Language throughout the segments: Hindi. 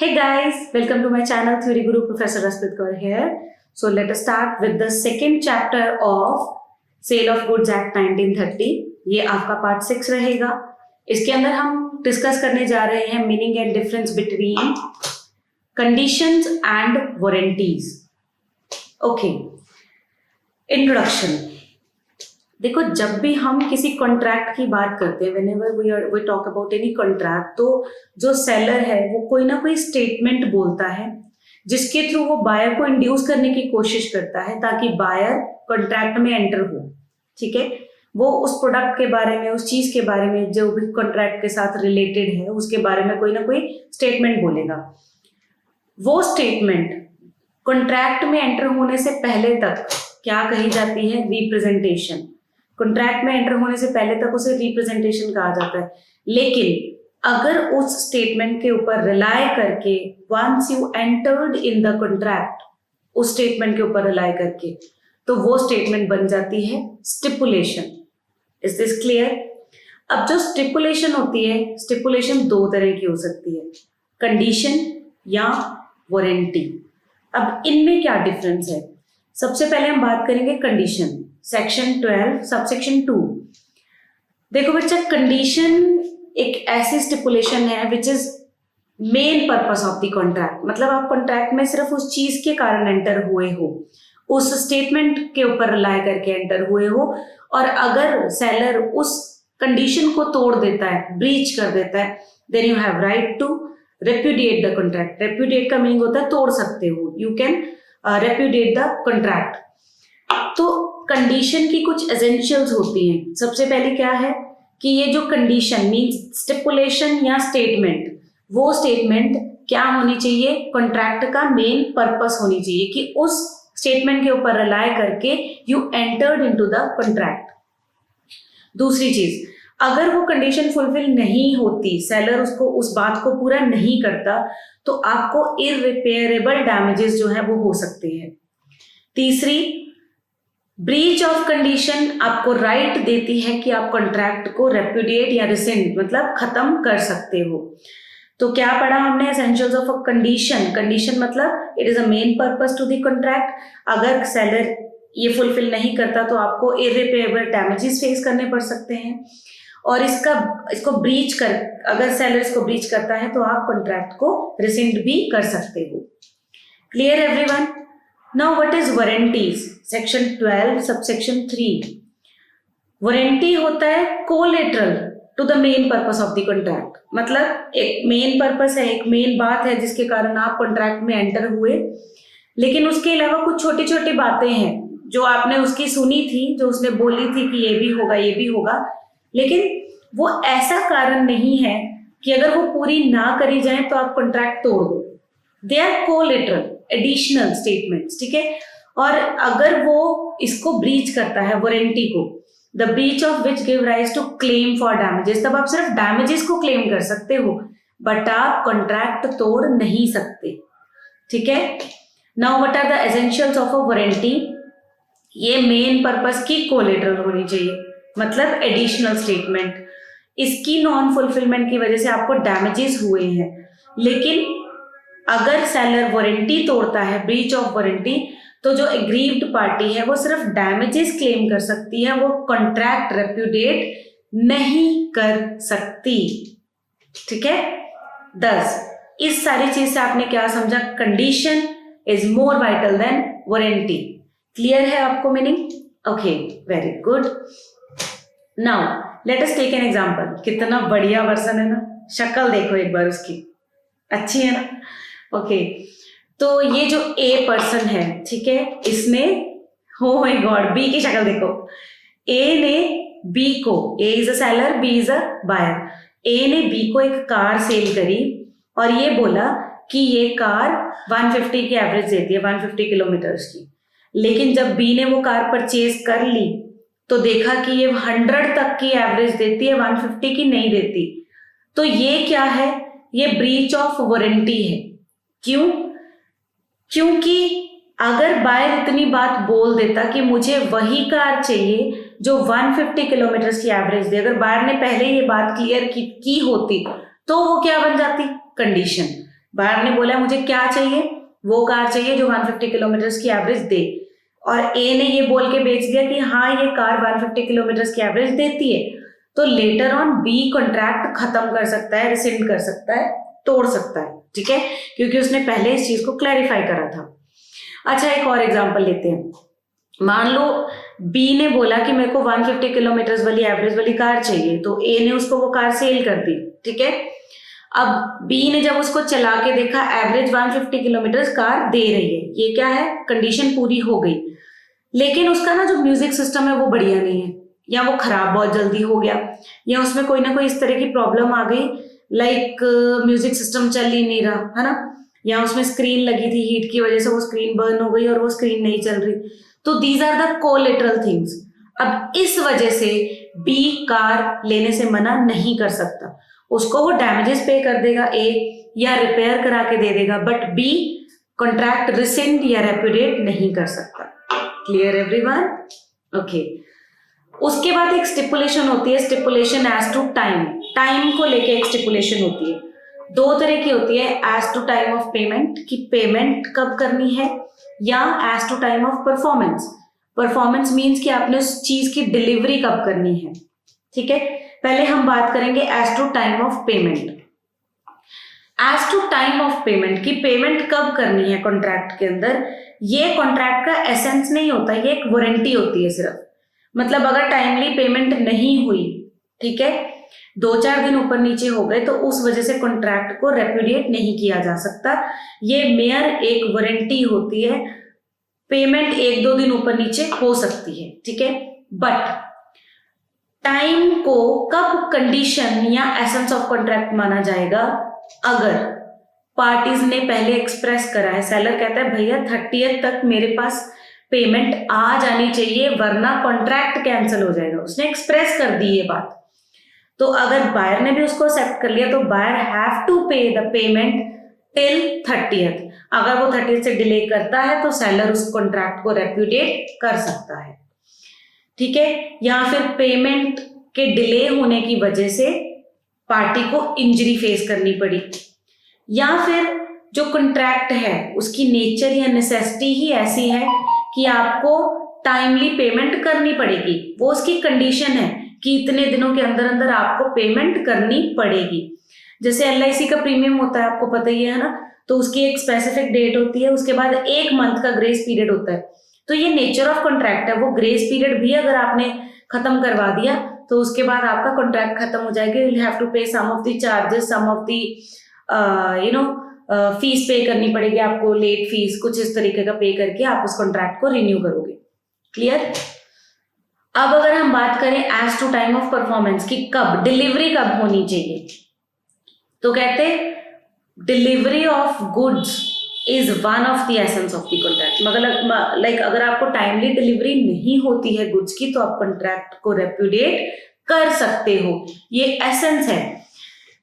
Hey guys, welcome to my channel Theory Guru. Professor Raspit Kaur here. So let us start with the second chapter of Sale of Goods Act 1930. ये आपका पार्ट 6 रहेगा. इसके अंदर हम डिस्कस करने जा रहे हैं meaning and difference between conditions and warranties. Okay, introduction. देखो, जब भी हम किसी कॉन्ट्रैक्ट की बात करते हैं, whenever we talk about any contract, तो जो सेलर है वो कोई ना कोई स्टेटमेंट बोलता है जिसके थ्रू वो बायर को इंड्यूस करने की कोशिश करता है ताकि बायर कॉन्ट्रैक्ट में एंटर हो. ठीक है, वो उस प्रोडक्ट के बारे में, उस चीज के बारे में जो भी कॉन्ट्रैक्ट के साथ रिलेटेड है उसके बारे में कोई ना कोई स्टेटमेंट बोलेगा. वो स्टेटमेंट कॉन्ट्रैक्ट में एंटर होने से पहले तक क्या कही जाती है? रिप्रेजेंटेशन. कॉन्ट्रैक्ट में एंटर होने से पहले तक उसे रिप्रेजेंटेशन कहा जाता है. लेकिन अगर उस स्टेटमेंट के ऊपर रिलाय करके once you entered in the contract, उस स्टेटमेंट के ऊपर रिलाय करके, तो वो स्टेटमेंट बन जाती है स्टिपुलेशन. Is this clear? अब जो स्टिपुलेशन होती है, स्टिपुलेशन दो तरह की हो सकती है, कंडीशन या वारंटी. अब इनमें क्या डिफरेंस है? सबसे पहले हम बात करेंगे कंडीशन. Section 12 subsection 2. देखो बच्चा, कंडीशन एक ऐसी स्टिपुलेशन है which is main purpose of the contract. मतलब आप कॉन्ट्रैक्ट में सिर्फ उस चीज के कारण एंटर हुए हो, उस स्टेटमेंट के ऊपर रिलाय करके एंटर हुए हो, और अगर सेलर उस कंडीशन को तोड़ देता है, ब्रीच कर देता है, then you have right to repudiate the contract. Repudiate का मीनिंग होता है तोड़ सकते हो. You can repudiate the contract. तो कंडीशन की कुछ एसेंशियल्स होती हैं. सबसे पहले क्या है कि ये जो कंडीशन मींस स्टिपुलेशन या स्टेटमेंट, वो स्टेटमेंट क्या होनी चाहिए? कॉन्ट्रैक्ट का मेन पर्पस होनी चाहिए कि उस स्टेटमेंट के ऊपर रिलाय करके you entered into the contract. दूसरी चीज, अगर वो कंडीशन फुलफिल नहीं होती, सेलर उसको उस बात को पूरा नहीं करता, तो आपको इररिपेयरेबल डैमेजेस जो है वो हो सकते हैं. तीसरी, ब्रीच ऑफ कंडीशन आपको राइट देती है कि आप कॉन्ट्रैक्ट को रेप्यूडिएट या रिसेंड मतलब खत्म कर सकते हो. तो क्या पढ़ा हमने? Essentials of a condition. Condition मतलब it is a main purpose to the contract. अगर सेलर ये फुलफिल नहीं करता तो आपको इररिपेयरेबल डैमेजेस फेस करने पड़ सकते हैं. और इसको ब्रीच कर, अगर सेलर इसको ब्रीच करता है तो आप कॉन्ट्रैक्ट को रिसेंड भी कर सकते हो. Clear everyone? Now what is warranties? Section 12 subsection 3. Warranty होता है collateral to the main purpose of the contract. मतलब एक मेन पर्पस है, एक मेन बात है जिसके कारण आप कॉन्ट्रैक्ट में एंटर हुए, लेकिन उसके अलावा कुछ छोटी छोटी बातें हैं जो आपने उसकी सुनी थी, जो उसने बोली थी कि ये भी होगा, ये भी होगा, लेकिन वो ऐसा कारण नहीं है कि अगर वो पूरी ना करी जाए तो आप कॉन्ट्रैक्ट तोड़ दो. They are collateral additional statements. ठीक है, और अगर वो इसको ब्रीच करता है, वारंटी को, the breach of which give rise to claim for damages, तब आप सिर्फ डैमेजेस को क्लेम कर सकते हो, बट आप कॉन्ट्रैक्ट तोड़ नहीं सकते. ठीक है. Now what are the essentials of a warranty? ये मेन पर्पस की कोलेटरल होनी चाहिए, मतलब एडिशनल स्टेटमेंट. इसकी नॉन फुलफिलमेंट की वजह से आपको डैमेजेस हुए हैं, लेकिन अगर सेलर वारंटी तोड़ता है, ब्रीच ऑफ वारंटी, तो जो एग्रीव्ड पार्टी है वो सिर्फ डैमेजेस क्लेम कर सकती है, वो कॉन्ट्रैक्ट रेप्यूडिएट नहीं कर सकती. ठीक है. 10. इस सारी चीज से आपने क्या समझा? Condition is more vital than warranty. Clear है आपको meaning? Okay, very good. Now let us take an example. कितना बढ़िया वर्जन है ना, शक्ल देखो एक बार उसकी, अच्छी है ना? ओके, तो ये जो ए पर्सन है, ठीक है, इसने, हो माय गॉड, बी की शक्ल देखो. ए ने बी को, A is a seller, B is a buyer. A ने बी को एक कार सेल करी और ये बोला कि ये कार 150 की एवरेज देती है, 150 किलोमीटर्स की. लेकिन जब बी ने वो कार परचेज कर ली तो देखा कि ये 100 तक की एवरेज देती है, 150 की नहीं देती. तो ये क्या है? ये ब्रीच ऑफ वारंटी है. क्यों? क्योंकि अगर बायर इतनी बात बोल देता कि मुझे वही कार चाहिए जो 150 किलोमीटर की एवरेज दे, अगर बायर ने पहले ये बात क्लियर की होती तो वो क्या बन जाती? कंडीशन. बायर ने बोला मुझे क्या चाहिए, वो कार चाहिए जो 150 किलोमीटर की एवरेज दे, और ए ने ये बोल के बेच दिया कि हाँ ये कार 150 किलोमीटर की एवरेज देती है, तो लेटर ऑन बी कॉन्ट्रैक्ट खत्म कर सकता है, रिसेंड कर सकता है, तोड़ सकता है, ठीक है, क्योंकि उसने पहले इस चीज को क्लैरिफाई करा था। अच्छा, एक और एग्जांपल लेते हैं। मान लो बी ने बोला कि मेरे को 150 किलोमीटर वाली एवरेज वाली कार चाहिए, तो ए ने उसको वो कार सेल कर दी, ठीक है। अब बी ने जब उसको चला के देखा, एवरेज 150 किलोमीटर कार दे रही है, ये क्या है, कंडीशन पूरी हो गई, लेकिन उसका ना जो म्यूजिक सिस्टम है वो बढ़िया नहीं है, या वो खराब बहुत जल्दी हो गया, या उसमें कोई ना कोई इस तरह की प्रॉब्लम आ गई, लाइक म्यूजिक सिस्टम चल ही नहीं रहा है ना, या उसमें स्क्रीन लगी थी, हीट की वजह से वो स्क्रीन बर्न हो गई और वो स्क्रीन नहीं चल रही, तो these are the collateral things. अब इस वजह से बी कार लेने से मना नहीं कर सकता, उसको वो डैमेजेस पे कर देगा ए, या रिपेयर करा के दे देगा, बट बी कॉन्ट्रैक्ट रिसेंड या रेपुडिएट नहीं कर सकता। Clear everyone? ओके। उसके बाद एक स्टिपुलेशन होती है, stipulation as to time, time को लेके एक स्टिपुलेशन होती है, दो तरह की होती है, as to time of payment, कि पेमेंट कब करनी है, या as to time of performance. Performance means कि आपने उस चीज की डिलीवरी कब करनी है, ठीक है। पहले हम बात करेंगे as to time of payment. As to time of payment की पेमेंट कब करनी है कॉन्ट्रैक्ट के अंदर, ये कॉन्ट्रैक्ट का एसेंस नहीं होता, ये एक वारंटी होती है सिर्फ। मतलब अगर टाइमली पेमेंट नहीं हुई, ठीक है, 2-4 दिन ऊपर नीचे हो गए, तो उस वजह से कॉन्ट्रैक्ट को रेपुडिएट नहीं किया जा सकता, ये मेयर एक वारंटी होती है। पेमेंट 1-2 दिन ऊपर नीचे हो सकती है, ठीक है, बट टाइम को कब कंडीशन या एसेंस ऑफ कॉन्ट्रैक्ट माना जाएगा, अगर पार्टीज ने पहले एक्सप्रेस करा है, सेलर कहता है भैया 30th तक मेरे पास पेमेंट आ जानी चाहिए वरना कॉन्ट्रैक्ट कैंसिल हो जाएगा, उसने एक्सप्रेस कर दी ये बात, तो अगर बायर ने भी उसको एक्सेप्ट कर लिया तो बायर हैव टू पे द पेमेंट टिल 30th। अगर वो 30th से डिले करता है तो सेलर उस कॉन्ट्रैक्ट को रेपुडिएट कर सकता है, ठीक है, या फिर पेमेंट के डिले होने की वजह से पार्टी को इंजरी फेस करनी पड़ी, या फिर जो कॉन्ट्रैक्ट है उसकी नेचर या नेसेसिटी ही ऐसी है कि आपको टाइमली पेमेंट करनी पड़ेगी, वो उसकी कंडीशन है कि इतने दिनों के अंदर अंदर आपको पेमेंट करनी पड़ेगी। जैसे LIC का प्रीमियम होता है, आपको पता ही है ना, तो उसकी एक स्पेसिफिक डेट होती है, उसके बाद 1 मंथ का ग्रेस पीरियड होता है, तो ये नेचर ऑफ कॉन्ट्रैक्ट है। वो ग्रेस पीरियड भी अगर आपने खत्म करवा दिया तो उसके बाद आपका कॉन्ट्रैक्ट खत्म हो जाएगा, you have to pay some of the charges, some of the fees pay करनी पड़ेगी आपको, लेट फीस, कुछ इस तरीके का पे करके आप उस कॉन्ट्रैक्ट को रिन्यू करोगे। क्लियर? अब अगर हम बात करें as to time of performance की, कब डिलीवरी कब होनी चाहिए, तो कहते delivery of goods is one of the essence of the contract. मतलब लाइक अगर आपको टाइमली डिलीवरी नहीं होती है गुड्स की तो आप कॉन्ट्रैक्ट को रेपुडिएट कर सकते हो, ये एसेंस है।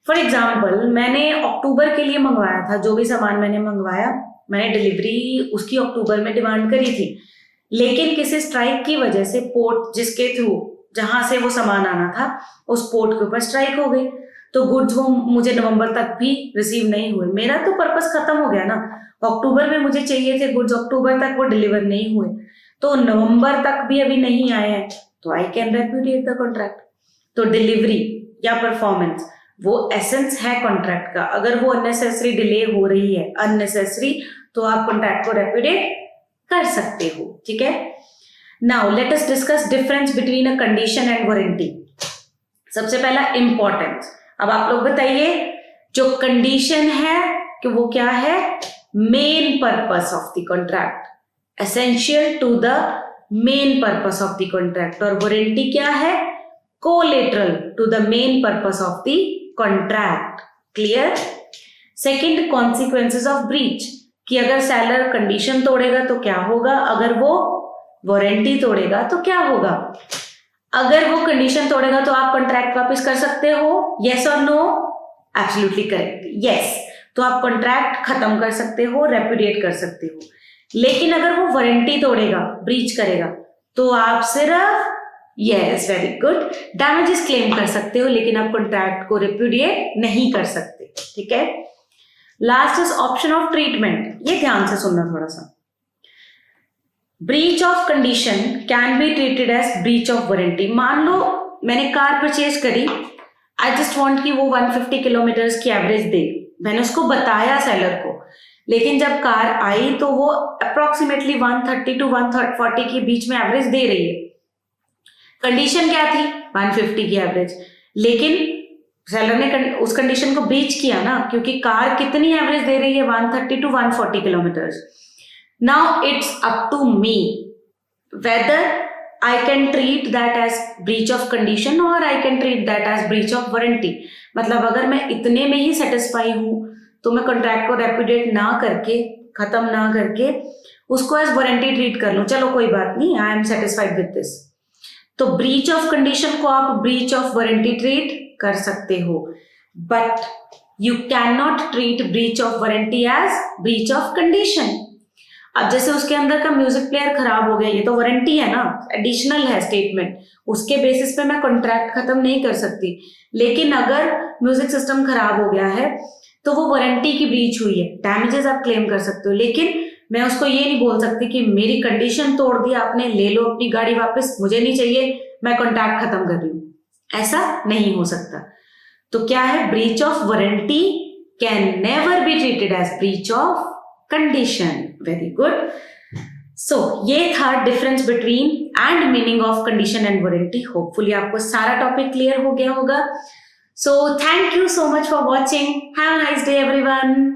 फॉर एग्जाम्पल, मैंने अक्टूबर के लिए मंगवाया था, जो भी सामान मैंने मंगवाया, मैंने डिलीवरी उसकी अक्टूबर में डिमांड करी थी, लेकिन किसी स्ट्राइक की वजह से पोर्ट जिसके थ्रू जहां से वो सामान आना था उस पोर्ट के ऊपर स्ट्राइक हो गई, तो गुड्स वो मुझे नवंबर तक भी रिसीव नहीं हुए। मेरा तो पर्पस खत्म हो गया ना, अक्टूबर में मुझे चाहिए थे गुड्स, अक्टूबर तक वो डिलीवर नहीं हुए, तो नवंबर तक भी अभी नहीं आए हैं, तो I can repudiate the contract. तो डिलीवरी या परफॉर्मेंस वो एसेंस है कॉन्ट्रैक्ट का, अगर वो अननेसेसरी डिले हो रही है, अननेसेसरी, तो आप कॉन्ट्रैक्ट को रेपुडिएट कर सकते हो, ठीक है। Now let us discuss difference between a condition and warranty. सबसे पहला इंपॉर्टेंस, अब आप लोग बताइए, जो कंडीशन है कि वो क्या है, main purpose of the contract, essential to the main purpose of the contract, और वारंटी क्या है, collateral to the main purpose of the contract. Clear? Second, consequences of breach, कि अगर सेलर कंडीशन तोड़ेगा तो क्या होगा, अगर वो वारंटी तोड़ेगा तो क्या होगा। अगर वो कंडीशन तोड़ेगा तो आप कॉन्ट्रैक्ट वापस कर सकते हो, यस और नो? Absolutely correct, yes. तो आप कॉन्ट्रैक्ट खत्म कर सकते हो, रेपुडिएट कर सकते हो। लेकिन अगर वो वारंटी तोड़ेगा, ब्रीच करेगा, तो आप सिर्फ, yes very good, damages claim कर सकते हो, लेकिन आप कॉन्ट्रैक्ट को रेपुडिएट नहीं कर सकते, ठीक है। Last is option of treatment, ये ध्यान से सुनना थोड़ा सा। Breach of condition can be treated as breach of warranty. मान लो मैंने कार परचेज करी, आई जस्ट वांट कि वो 150 किलोमीटर्स की एवरेज दे, मैंने उसको बताया सेलर को, लेकिन जब कार आई तो वो अप्रोक्सीमेटली 130 टू 140 के बीच में एवरेज दे रही है। कंडीशन क्या थी? 150 की एवरेज, लेकिन सेलर ने उस कंडीशन को ब्रीच किया ना, क्योंकि कार कितनी एवरेज दे रही है? 130 to 140 kilometres. Now it's up to me whether I can treat that as breach of condition or I can treat that as breach of warranty। मतलब अगर मैं इतने में ही सेटिस्फाई हूं तो मैं कॉन्ट्रैक्ट को रेपुडिएट ना करके, खत्म ना करके उसको एज वारंटी ट्रीट कर लूं, चलो कोई बात नहीं, I am satisfied with this. तो ब्रीच ऑफ कंडीशन को आप ब्रीच ऑफ वारंटी ट्रीट कर सकते हो, but you can not treat breach of warranty as breach of condition. अब जैसे उसके अंदर का म्यूजिक प्लेयर खराब हो गया, ये तो वारंटी है ना, एडिशनल है स्टेटमेंट, उसके बेसिस पे मैं कॉन्ट्रैक्ट खत्म नहीं कर सकती। लेकिन अगर म्यूजिक सिस्टम खराब हो गया है तो वो वारंटी की ब्रीच हुई है, डैमेजेस आप क्लेम कर सकते हो, लेकिन मैं उसको ये नहीं बोल सकती कि मेरी कंडीशन तोड़ दी आपने, ले लो अपनी गाड़ी वापस, मुझे नहीं चाहिए, मैं कॉन्ट्रैक्ट खत्म कर रही हूँ, ऐसा नहीं हो सकता। तो क्या है? Breach of warranty can never be treated as breach of condition. Very good. So ये था difference between and meaning of condition and warranty. Hopefully आपको सारा टॉपिक क्लियर हो गया होगा। So thank you so much for watching. Have a nice day everyone.